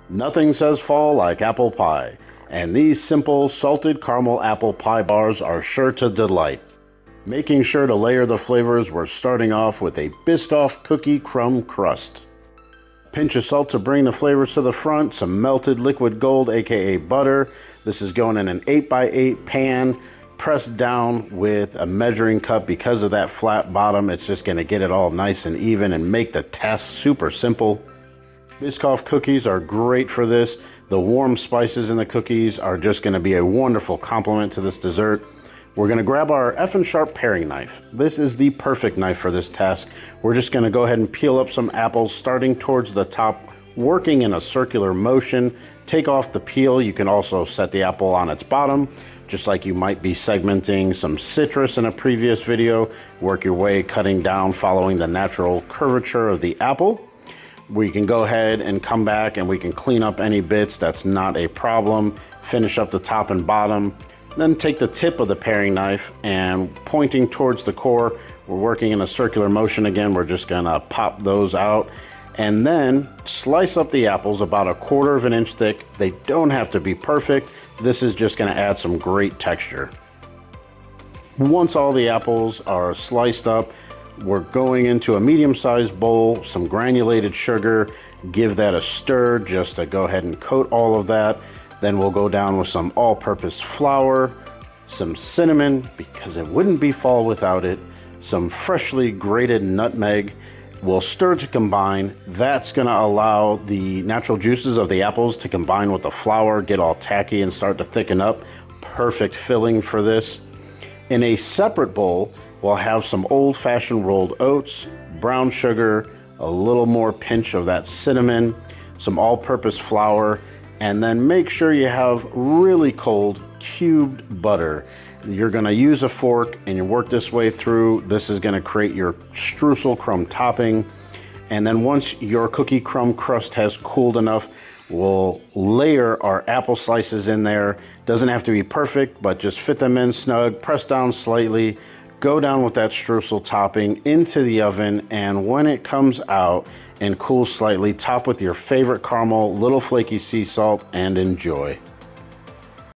Nothing says fall like apple pie, and these simple salted caramel apple pie bars are sure to delight. Making sure to layer the flavors, we're starting off with a Biscoff cookie crumb crust. Pinch of salt to bring the flavors to the front, some melted liquid gold aka butter. This is going in an 8x8 pan, pressed down with a measuring cup. Because of that flat bottom, it's just going to get it all nice and even and make the task super simple. Biscoff cookies are great for this. The warm spices in the cookies are just going to be a wonderful complement to this dessert. We're going to grab our effing sharp paring knife. This is the perfect knife for this task. We're just going to go ahead and peel up some apples starting towards the top, working in a circular motion. Take off the peel. You can also set the apple on its bottom, just like you might be segmenting some citrus in a previous video. Work your way cutting down following the natural curvature of the apple. We can go ahead and come back and we can clean up any bits. That's not a problem. Finish up the top and bottom. Then take the tip of the paring knife and pointing towards the core, we're working in a circular motion again. We're just gonna pop those out and then slice up the apples about 1/4 of an inch thick. They don't have to be perfect. This is just gonna add some great texture. Once all the apples are sliced up, we're going into a medium-sized bowl, some granulated sugar, give that a stir just to go ahead and coat all of that. Then we'll go down with some all-purpose flour, some cinnamon, because it wouldn't be fall without it, some freshly grated nutmeg. We'll stir to combine. That's gonna allow the natural juices of the apples to combine with the flour, get all tacky and start to thicken up. Perfect filling for this. In a separate bowl, we'll have some old-fashioned rolled oats, brown sugar, a little more pinch of that cinnamon, some all-purpose flour, and then make sure you have really cold cubed butter. You're gonna use a fork and you work this way through. This is gonna create your streusel crumb topping. And then once your cookie crumb crust has cooled enough, we'll layer our apple slices in there. Doesn't have to be perfect, but just fit them in snug, press down slightly, go down with that streusel topping into the oven, and when it comes out and cools slightly, top with your favorite caramel, little flaky sea salt, and enjoy.